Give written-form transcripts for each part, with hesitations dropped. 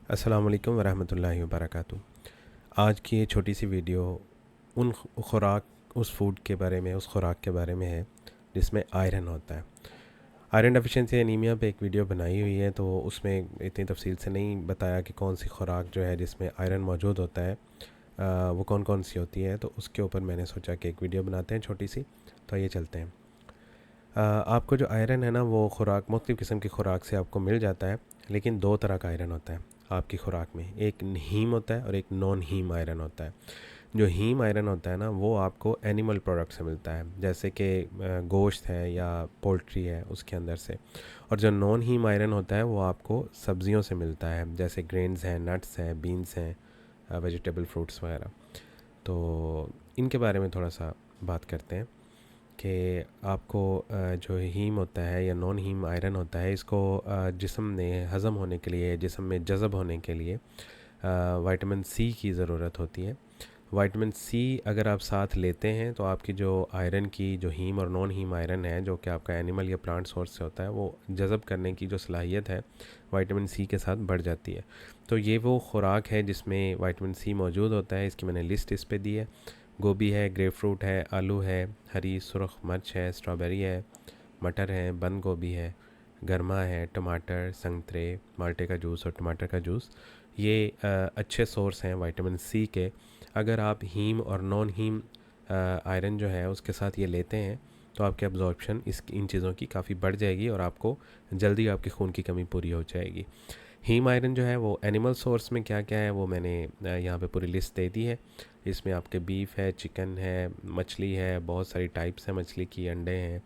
अस्सलाम वालेकुम वरहमतुल्लाहि वबरकातुहू। आज की ये छोटी सी वीडियो उन उस फूड के बारे में, उस खुराक के बारे में है जिसमें आयरन होता है। आयरन डेफिशिएंसी एनीमिया पे एक वीडियो बनाई हुई है, तो उसमें इतनी तफसील से नहीं बताया कि कौन सी खुराक जो है जिसमें आयरन मौजूद होता है, वो कौन कौन सी होती है। तो उसके ऊपर मैंने सोचा कि एक वीडियो बनाते हैं छोटी सी। तो ये चलते हैं। आपको जो आयरन है ना, वो खुराक मुख्तलिफ़ किस्म की खुराक से आपको मिल जाता है, लेकिन दो तरह का आयरन होता है आपकी खुराक में। एक हीम होता है और एक नॉन हीम आयरन होता है। जो हीम आयरन होता है ना, वो आपको एनिमल प्रोडक्ट से मिलता है, जैसे कि गोश्त है या पोल्ट्री है उसके अंदर से। और जो नॉन हीम आयरन होता है वो आपको सब्जियों से मिलता है, जैसे ग्रेन्स हैं, नट्स हैं, बीन्स हैं, वेजिटेबल फ्रूट्स वगैरह। तो इनके बारे में थोड़ा सा बात करते हैं कि आपको जो हीम होता है या नॉन हीम आयरन होता है, इसको जिस्म में हज़म होने के लिए, जिस्म में जज़ब होने के लिए विटामिन सी की ज़रूरत होती है। विटामिन सी अगर आप साथ लेते हैं तो आपकी जो आयरन की, जो हीम और नॉन हीम आयरन है, जो कि आपका एनिमल या प्लांट सोर्स से होता है, वो जज़ब करने की जो सलाहियत है विटामिन सी के साथ बढ़ जाती है। तो ये वो खुराक है जिसमें विटामिन सी मौजूद होता है। इसकी मैंने लिस्ट इस पे दी है। गोभी है, ग्रेपफ्रूट है, आलू है, हरी सुरख मिर्च है, स्ट्रॉबेरी है, मटर है, बंद गोभी है, गरमा है, टमाटर, संतरे, माल्टे का जूस और टमाटर का जूस। ये अच्छे सोर्स हैं विटामिन सी के। अगर आप हीम और नॉन हीम आयरन जो है उसके साथ ये लेते हैं तो आपके अब्जॉर्प्शन इन चीज़ों की काफ़ी बढ़ जाएगी और आपको जल्दी आपकी खून की कमी पूरी हो जाएगी। हीम आयरन जो है वो एनिमल सोर्स में क्या क्या है वो मैंने यहाँ पे पूरी लिस्ट दे दी है। इसमें आपके बीफ है, चिकन है, मछली है, बहुत सारी टाइप्स हैं मछली की, अंडे हैं,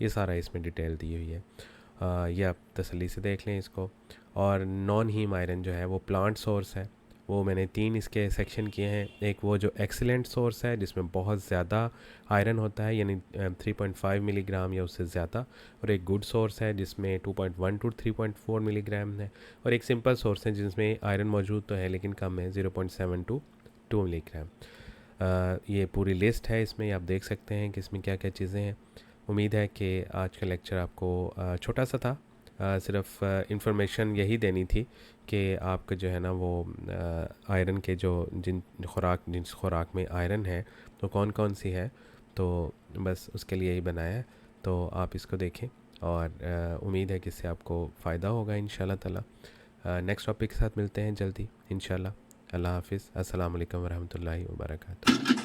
ये सारा इसमें डिटेल दी हुई है। ये आप तसल्ली से देख लें इसको। और नॉन हीम आयरन जो है वो प्लांट सोर्स है। वो मैंने 3 इसके सेक्शन किए हैं। एक वो जो एक्सीलेंट सोर्स है जिसमें बहुत ज़्यादा आयरन होता है, यानी 3.5 मिलीग्राम या उससे ज़्यादा। और एक गुड सोर्स है जिसमें 2.1 टू 3.4 मिलीग्राम है। और एक सिंपल सोर्स है जिसमें आयरन मौजूद तो है लेकिन कम है, 0.7 टू 2 मिलीग्राम। ये पूरी लिस्ट है, इसमें आप देख सकते हैं कि इसमें क्या क्या चीज़ें हैं। उम्मीद है कि आज का लेक्चर आपको छोटा सा था, सिर्फ इंफॉर्मेशन यही देनी थी कि आपका जो है ना वो आयरन के जो जिस खुराक में आयरन है तो कौन कौन सी है, तो बस उसके लिए ही बनाया है। तो आप इसको देखें और उम्मीद है कि इससे आपको फ़ायदा होगा इंशाल्लाह ताला। नेक्स्ट टॉपिक के साथ मिलते हैं जल्दी इंशाल्लाह। अल्लाह हाफ़िज़। अस्सलाम वालेकुम वरहमतुल्लाहि वबरकातुहू।